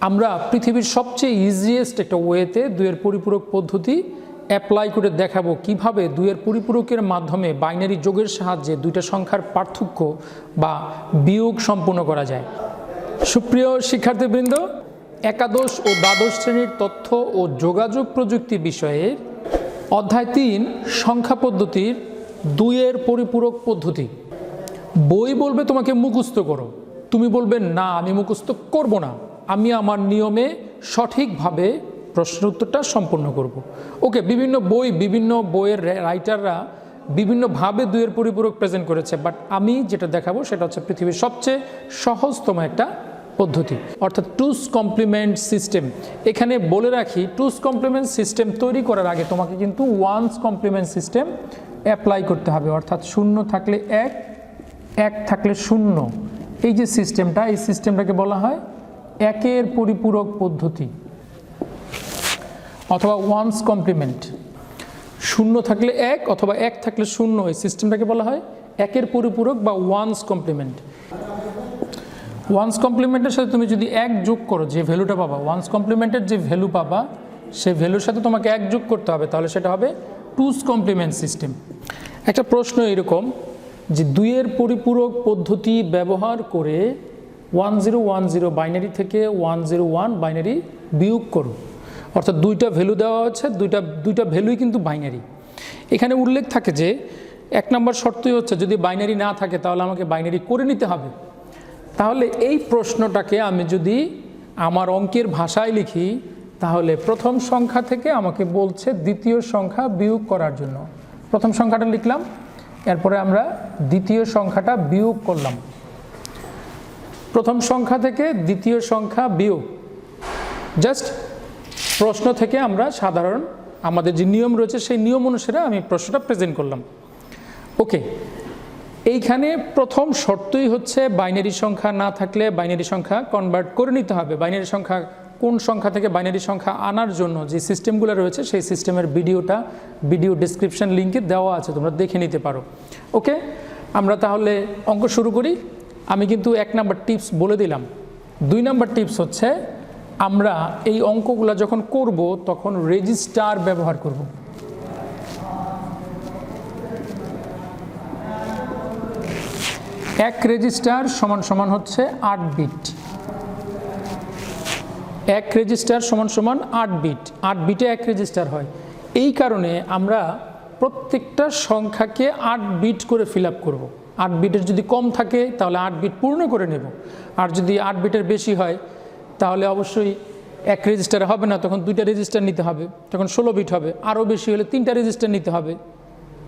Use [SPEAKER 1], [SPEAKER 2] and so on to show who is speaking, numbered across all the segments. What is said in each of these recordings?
[SPEAKER 1] আমরা পৃথিবীর সবচেয়ে ইজিয়েস্ট একটা ওয়েতে দুইয়ের পরিপূরক পদ্ধতি অ্যাপ্লাই করে দেখাবো কিভাবে দুইয়ের পরিপূরকের মাধ্যমে বাইনারি যোগের সাহায্যে দুইটা সংখ্যার পার্থক্য বা বিয়োগ সম্পন্ন করা যায়। সুপ্রিয় শিক্ষার্থীবৃন্দ, একাদশ ও দ্বাদশ শ্রেণীর তথ্য ও যোগাযোগ প্রযুক্তি বিষয়ের অধ্যায় ৩ সংখ্যা পদ্ধতির দুইয়ের পরিপূরক পদ্ধতি। বই বলবে তোমাকে মুখস্থ করো, তুমি বলবে না আমি মুখস্থ করব না, আমি আমার নিয়মে সঠিকভাবে প্রশ্ন উত্তরটা সম্পন্ন করব। ওকে, বিভিন্ন বইয়ের রাইটাররা বিভিন্নভাবে দুইয়ের পরিপূরক প্রেজেন্ট করেছে, বাট আমি যেটা দেখাবো সেটা হচ্ছে পৃথিবীর সবচেয়ে সহজতম একটা পদ্ধতি, অর্থাৎ 2's কমপ্লিমেন্ট সিস্টেম। এখানে বলে রাখি, 2's কমপ্লিমেন্ট সিস্টেম তৈরি করার আগে তোমাকে কিন্তু 1's কমপ্লিমেন্ট সিস্টেম অ্যাপ্লাই করতে হবে, অর্থাৎ 0 থাকলে 1, 1 থাকলে 0। এই যে সিস্টেমটা, এই সিস্টেমটাকে বলা হয় একের পরিপূরক পদ্ধতি অথবা 1's কমপ্লিমেন্ট। 0 থাকলে 1 অথবা 1 থাকলে 0, এই সিস্টেমটাকে বলা হয় একের পরিপূরক বা 1's কমপ্লিমেন্ট। 1's কমপ্লিমেন্টের সাথে তুমি যদি 1 যোগ করো, যে ভ্যালুটা পাবা, 1's কমপ্লিমেন্টের যে ভ্যালু পাবা সেই ভ্যালুর সাথে তোমাকে 1 যোগ করতে হবে, তাহলে সেটা হবে 2's কমপ্লিমেন্ট সিস্টেম। একটা প্রশ্ন এরকম যে দুইয়ের পরিপূরক পদ্ধতি ব্যবহার করে 1010 বাইনারি থেকে 101 বাইনারি বিয়োগ করো, অর্থাৎ দুইটা ভ্যালু দেওয়া হচ্ছে, দুইটা ভ্যালুই কিন্তু বাইনারি। এখানে উল্লেখ থাকে যে 1 নম্বর শর্তই হচ্ছে যদি বাইনারি না থাকে তাহলে আমাকে বাইনারি করে নিতে হবে। তাহলে এই প্রশ্নটাকে আমি যদি আমার অঙ্কের ভাষায় লিখি, তাহলে প্রথম সংখ্যা থেকে আমাকে বলছে দ্বিতীয় সংখ্যা বিয়োগ করার জন্য। প্রথম সংখ্যাটা লিখলাম, এরপরে আমরা দ্বিতীয় সংখ্যাটা বিয়োগ করলাম। প্রথম সংখ্যা থেকে দ্বিতীয় সংখ্যা বিয়োগ, জাস্ট প্রশ্ন থেকে আমরা সাধারণ আমাদের যে নিয়ম রয়েছে সেই নিয়ম অনুসারে আমি প্রশ্নটা প্রেজেন্ট করলাম। ওকে, এইখানে প্রথম শর্তই হচ্ছে বাইনারি সংখ্যা না থাকলে বাইনারি সংখ্যা কনভার্ট করে নিতে হবে। বাইনারি সংখ্যা কোন সংখ্যা থেকে বাইনারি সংখ্যা আনার জন্য যে সিস্টেমগুলো রয়েছে সেই সিস্টেমের ভিডিও ডেসক্রিপশন লিঙ্কে দেওয়া আছে, তোমরা দেখে নিতে পারো। ওকে, আমরা তাহলে অঙ্ক শুরু করি। আমি কিন্তু 1 নাম্বার টিপস বলে দিলাম। 2 নাম্বার টিপস হচ্ছে আমরা এই অঙ্কগুলো যখন করব তখন রেজিস্টার ব্যবহার করব। এক রেজিস্টার সমান সমান হচ্ছে 8 বিট। এক রেজিস্টার সমান সমান 8 বিট। 8 বিটে এক রেজিস্টার হয়। এই কারণে আমরা প্রত্যেকটা সংখ্যাকে 8 বিট করে ফিল আপ করবো। 8 বিটের যদি কম থাকে তাহলে 8 বিট পূর্ণ করে নেব, আর যদি 8 বিটের বেশি হয় তাহলে অবশ্যই এক রেজিস্টারে হবে না, তখন 2টা রেজিস্টার নিতে হবে, তখন 16 বিট হবে। আরও বেশি হলে 3টা রেজিস্টার নিতে হবে,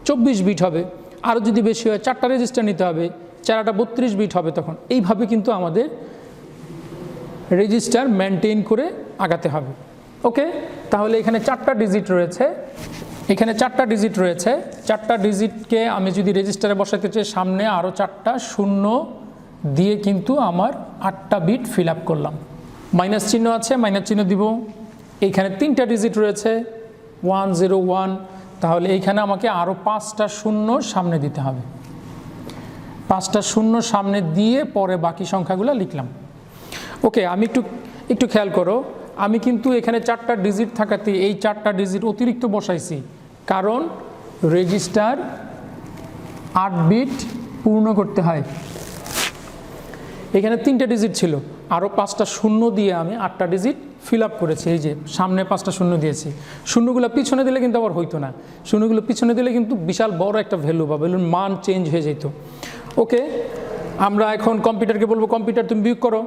[SPEAKER 1] 24 বিট হবে। আরও যদি বেশি হয় 4টা রেজিস্টার নিতে হবে, 4টা 32 বিট হবে। তখন এইভাবে কিন্তু আমাদের রেজিস্টার মেনটেন করে আগাতে হবে। ওকে, তাহলে এখানে 4টা ডিজিট রয়েছে, এখানে 4টা ডিজিট রয়েছে। 4টা ডিজিটকে আমি যদি রেজিস্টারে বসাতে চাই, সামনে আরও 4টা শূন্য দিয়ে কিন্তু আমার 8টা বিট ফিল আপ করলাম। মাইনাস চিহ্ন আছে, মাইনাস চিহ্ন দিব। এইখানে 3টা ডিজিট রয়েছে 101, তাহলে এইখানে আমাকে আরও 5টা শূন্য সামনে দিতে হবে। 5টা শূন্য সামনে দিয়ে পরে বাকি সংখ্যাগুলো লিখলাম। ওকে, আমি একটু খেয়াল করো, আমি কিন্তু এখানে 4টা ডিজিট থাকাতে এই 4টা ডিজিট অতিরিক্ত বসাইছি, কারণ রেজিস্টার 8 বিট পূর্ণ করতে হয়। এখানে 3টা ডিজিট ছিল, আরও 5টা শূন্য দিয়ে আমি 8টা ডিজিট ফিল আপ করেছি। এই যে সামনে 5টা শূন্য দিয়েছি, শূন্যগুলো পিছনে দিলে কিন্তু আবার হইতো না, শূন্যগুলো পিছনে দিলে কিন্তু বিশাল বড় একটা ভ্যালু বা ভ্যালুর মান চেঞ্জ হয়ে যেত। ওকে, আমরা এখন কম্পিউটারকে বলবো কম্পিউটার তুমি বিয়োগ করো।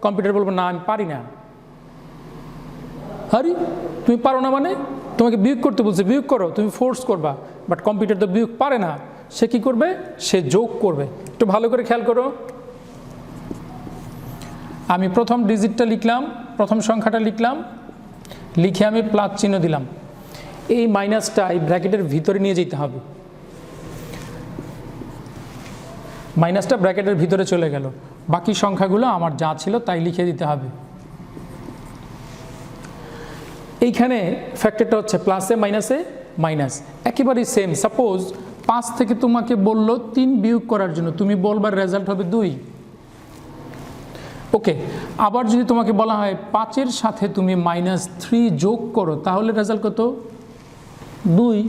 [SPEAKER 1] কম্পিউটার বলবো না আমি পারি না। আরে তুমি পারো না মানে? তোমাকে বিয়োগ করতে বলছে, বিয়োগ করো, তুমি ফোর্স করবা। বাট কম্পিউটার তো বিয়োগ পারে না, সে কি করবে? সে যোগ করবে। একটু ভালো করে খেয়াল করো, আমি প্রথম ডিজিটটা লিখলাম, প্রথম সংখ্যাটা লিখলাম, লিখে আমি প্লাস চিহ্ন দিলাম। এই মাইনাসটা এই ব্র্যাকেটের ভিতরে নিয়ে যেতে হবে, মাইনাসটা ব্র্যাকেটের ভিতরে চলে গেল। বাকি সংখ্যাগুলো আমার যা ছিল তাই লিখে দিতে হবে। এইখানে ফ্যাক্টরটা হচ্ছে প্লাসে মাইনাসে মাইনাস, একেবারেই সেম। সাপোজ 5 থেকে তোমাকে বললো 3 বিয়োগ করার জন্য, তুমি বলবার রেজাল্ট হবে 2। ওকে, আবার যদি তোমাকে বলা হয় 5-এর সাথে তুমি -3 যোগ করো, তাহলে রেজাল্ট কত? 2।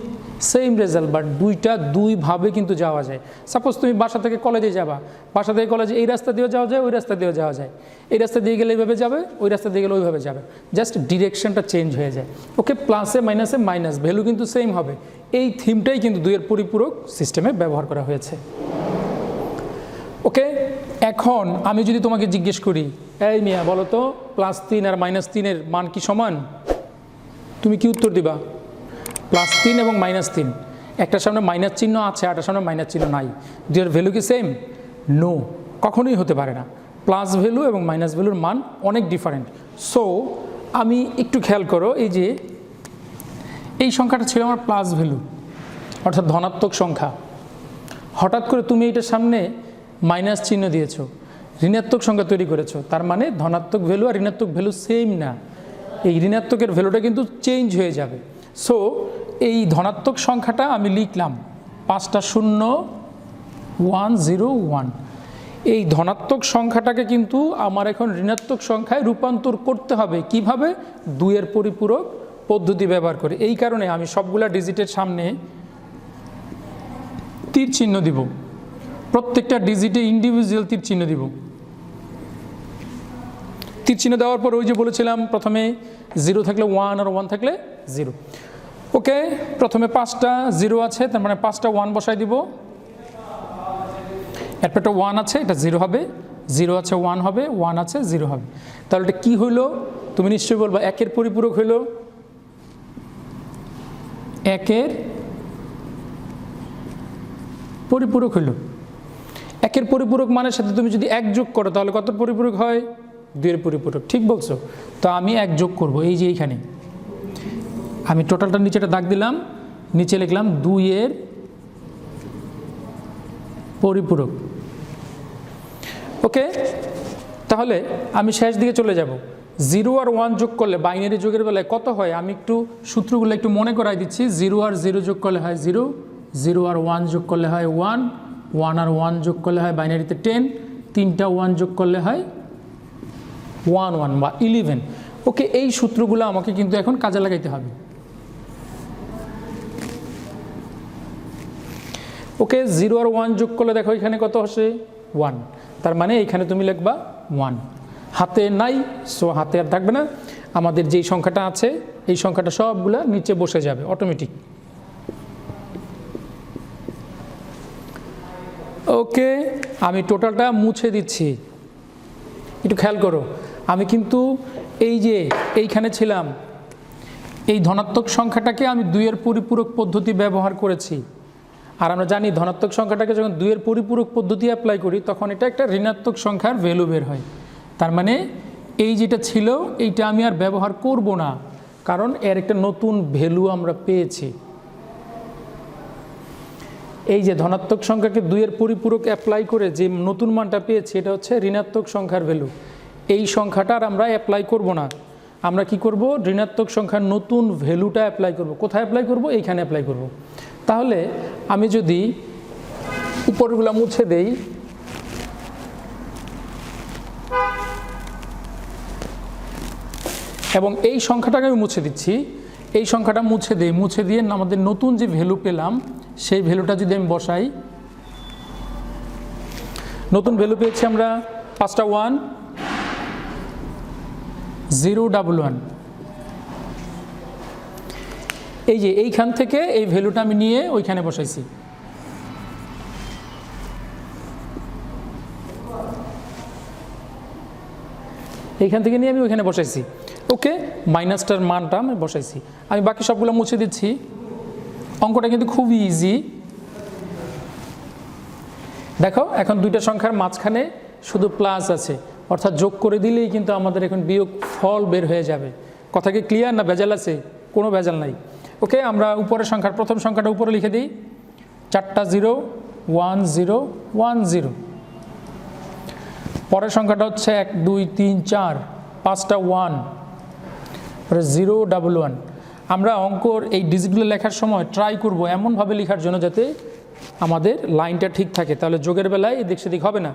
[SPEAKER 1] সেম রেজাল্ট, বাট দুইটা দুইভাবে কিন্তু যাওয়া যায়। সাপোজ তুমি বাসা থেকে কলেজে যাবা, বাসা থেকে কলেজে এই রাস্তা দিয়েও যাওয়া যায়, ওই রাস্তা দিয়েও যাওয়া যায়। এই রাস্তা দিয়ে গেলে এইভাবে যাবে, ওই রাস্তা দিয়ে গেলে ওইভাবে যাবে, জাস্ট ডিরেকশনটা চেঞ্জ হয়ে যায়। ওকে, প্লাসে মাইনাসে মাইনাস, ভ্যালু কিন্তু সেম হবে। এই থিমটাই কিন্তু 2-এর পরিপূরক সিস্টেমে ব্যবহার করা হয়েছে। ওকে, এখন আমি যদি তোমাকে জিজ্ঞেস করি, এই মিয়া বলো তো +3 আর -3-এর মান কি সমান? তুমি কি উত্তর দিবা? +3 এবং -3, একটার সামনে মাইনাস চিহ্ন আছে, আরটার সামনে মাইনাস চিহ্ন নাই, দুইয়ের ভ্যালু কি সেম? নো, কখনোই হতে পারে না। প্লাস ভ্যালু এবং মাইনাস ভ্যালুর মান অনেক ডিফারেন্ট। সো আমি একটু খেয়াল করো, এই যে এই সংখ্যাটা ছিল আমার প্লাস ভ্যালু, অর্থাৎ ধনাত্মক সংখ্যা। হঠাৎ করে তুমি এটার সামনে মাইনাস চিহ্ন দিয়েছো, ঋণাত্মক সংখ্যা তৈরি করেছো, তার মানে ধনাত্মক ভ্যালু আর ঋণাত্মক ভ্যালু সেম না, এই ঋণাত্মকের ভ্যালুটা কিন্তু চেঞ্জ হয়ে যাবে। সো এই ধনাত্মক সংখ্যাটা আমি লিখলাম 5টা 0 1 0 1। এই ধনাত্মক সংখ্যাটাকে কিন্তু আমার এখন ঋণাত্মক সংখ্যায় রূপান্তর করতে হবে। কিভাবে? 2-এর পরিপূরক পদ্ধতি ব্যবহার করে। এই কারণে আমি সবগুলা ডিজিটের সামনে তীর চিহ্ন দিব, প্রত্যেকটা ডিজিটে ইন্ডিভিজুয়াল তীর চিহ্ন দিব। তীর চিহ্ন দেওয়ার পর ওই যে বলেছিলাম প্রথমে 0 থাকলে 1 আর 1 থাকলে 0। ওকে, প্রথমে 5টা 0 আছে, তার মানে 5টা 1 বসাই দিব। এরপর একটা 1 আছে, এটা 0 হবে, 0 আছে 1 হবে, 1 আছে 0 হবে। তাহলে এটা কী হইল? তুমি নিশ্চয়ই বলবা 1-এর পরিপূরক হইল। 1-এর পরিপূরক হইল। 1-এর পরিপূরক মানের সাথে তুমি যদি 1 যোগ করো, তাহলে কত পরিপূরক হয়? 2-এর পরিপূরক। ঠিক বলছো। তো আমি 1 যোগ করব, এই যে এইখানে আমি টোটালটা নিচেটা দাগ দিলাম, নিচে লিখলাম 2-এর পরিপূরক। ওকে, তাহলে আমি শেষ দিকে চলে যাব। 0 আর 1 যোগ করলে বাইনারি যোগের বেলায় কত হয়? আমি একটু সূত্রগুলো একটু মনে করাই দিচ্ছি। 0 আর 0 যোগ করলে হয় 0, 0 আর 1 যোগ করলে হয় 1, 1 আর 1 যোগ করলে হয় বাইনারিতে 10, 3টা 1 যোগ করলে হয় 1 1 বা 11। ওকে, এই সূত্রগুলো আমাকে কিন্তু এখন কাজে লাগাইতে হবে। ওকে, 0 আর 1 যোগ করলে দেখো এখানে কত আসে? 1। তার মানে এখানে তুমি লিখবা 1। হাতে নাই, সো হাতে আর থাকবে না। আমাদের যেই সংখ্যাটা আছে এই সংখ্যাটা সবগুলা নিচে বসে যাবে অটোমেটিক। ওকে, আমি টোটালটা মুছে দিচ্ছি, একটু খেয়াল করো। আমি কিন্তু এই যে এইখানে ছিলাম, এই ধনাত্মক সংখ্যাটাকে আমি 2-এর পরিপূরক পদ্ধতি ব্যবহার করেছি। আর আমরা জানি ধনাত্মক সংখ্যাটাকে যখন 2-এর পরিপূরক পদ্ধতি অ্যাপ্লাই করি, তখন এটা একটা ঋণাত্মক সংখ্যার ভ্যালু বের হয়। তার মানে এই যেটা ছিল এইটা আমি আর ব্যবহার করব না, কারণ এর একটা নতুন ভ্যালু আমরা পেয়েছি। এই যে ধনাত্মক সংখ্যাকে 2-এর পরিপূরক অ্যাপ্লাই করে যে নতুন মানটা পেয়েছি, এটা হচ্ছে ঋণাত্মক সংখ্যার ভ্যালু। এই সংখ্যাটা আর আমরা অ্যাপ্লাই করব না, আমরা কি করব? ঋণাত্মক সংখ্যার নতুন ভ্যালুটা অ্যাপ্লাই করব। কোথায় অ্যাপ্লাই করব? এইখানে অ্যাপ্লাই করব। তাহলে আমি যদি উপরগুলা মুছে দেই, এবং এই সংখ্যাটাকে আমি মুছে দিচ্ছি, এই সংখ্যাটা মুছে দিয়ে আমাদের নতুন যে ভ্যালু পেলাম সেই ভ্যালুটা যদি আমি বসাই, নতুন ভ্যালু পেয়েছি আমরা 5টা 1 0 1 1। এই যে এইখান থেকে এই ভ্যালুটা আমি নিয়ে ওইখানে বসাইছি। এইখান থেকে নিয়ে আমি ওইখানে বসাইছি। ওকে, মাইনাসটার মানটা আমি বসাইছি। আমি বাকি সবগুলো মুছে দিচ্ছি। অঙ্কটা কিন্তু খুবই ইজি। দেখো, এখন দুইটা সংখ্যার মাঝখানে শুধু প্লাস আছে, অর্থাৎ যোগ করে দিলেই কিন্তু আমাদের এখন বিয়োগ ফল বের হয়ে যাবে। কথা কি ক্লিয়ার না ভেজাল আছে? কোনো ভেজাল নাই। ওকে, আমরা উপরের সংখ্যার প্রথম সংখ্যাটা উপরে লিখে দিই, 4টা 0 1 0 1 0। পরের সংখ্যাটা হচ্ছে 1 2 3 4, 5টা 1 0 1 1। আমরা অঙ্কর এই ডিজিটগুলো লেখার সময় ট্রাই করব এমনভাবে লেখার জন্য যাতে আমাদের লাইনটা ঠিক থাকে, তাহলে যোগের বেলায় এদিক সেদিক হবে না।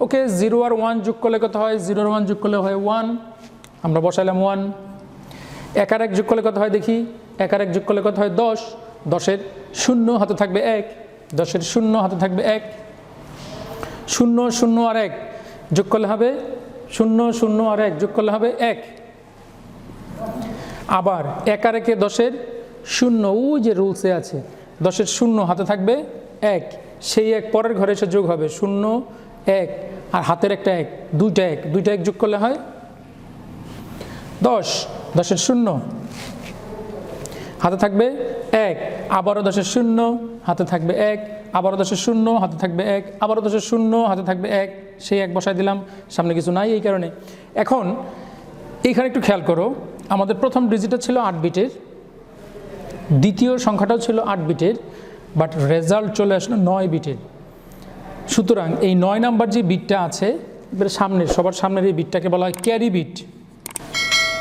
[SPEAKER 1] ওকে, 0 আর 1 যোগ করলে কত হয়? 0 আর 1 যোগ করলে হয় 1, আমরা বসাইলাম 1। 1 আর 1 যোগ করলে কত হয় দেখি? 1 আর 1 যোগ করলে কত হয়? 10। 10-এর 0 হাতে থাকবে 1, 10-এর 0 হাতে থাকবে 1। 0 0 আর 1 যোগ করলে হবে 0 0 আর 1 যোগ করলে হবে 1। আবার 1 আর 1-এ 10-এর 0, ওই যে রুলসে আছে, 10-এর 0 হাতে থাকবে 1, সেই 1 পরের ঘরে এসে যোগ হবে 0 1 আর হাতের একটা 1, দুইটা 1 যোগ করলে হয় 10। 10-এর 0 হাতে থাকবে 1, আবারও 10-এর 0 হাতে থাকবে 1, আবারও 10-এর 0 হাতে থাকবে 1, আবারও 10-এর 0 হাতে থাকবে 1, সেই 1 বসাই দিলাম, সামনে কিছু নাই এই কারণে। এখন এইখানে একটু খেয়াল করো, আমাদের প্রথম ডিজিটটা ছিল 8 বিটের, দ্বিতীয় সংখ্যাটাও ছিল 8 বিটের, বাট রেজাল্ট চলে আসলো 9 বিটের। সুতরাং এই 9 নাম্বার যে বিটটা আছে, এবারে সামনের সবার সামনের এই বিটটাকে বলা হয় ক্যারি বিট।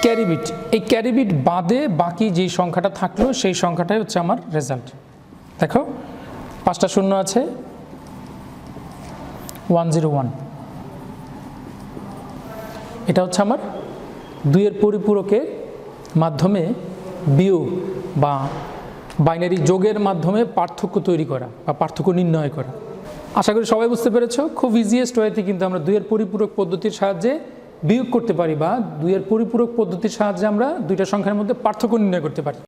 [SPEAKER 1] ক্যারি বিট, এই ক্যারি বিট বাদে বাকি যেই সংখ্যাটা থাকলো সেই সংখ্যাটাই হচ্ছে আমার রেজাল্ট। দেখো 5টা 0 আছে, 101, এটা হচ্ছে আমার 2-এর পরিপূরকের মাধ্যমে বিয়োগ বা বাইনারি যোগের মাধ্যমে পার্থক্য তৈরি করা বা পার্থক্য নির্ণয় করা। আশা করি সবাই বুঝতে পেরেছো। খুব ইজিয়েস্ট ওয়েতে কিন্তু আমরা 2-এর পরিপূরক পদ্ধতির সাহায্যে বিয়োগ করতে পারি বা 2-এর পরিপূরক পদ্ধতির সাহায্যে আমরা দুইটা সংখ্যার মধ্যে পার্থক্য নির্ণয় করতে পারি।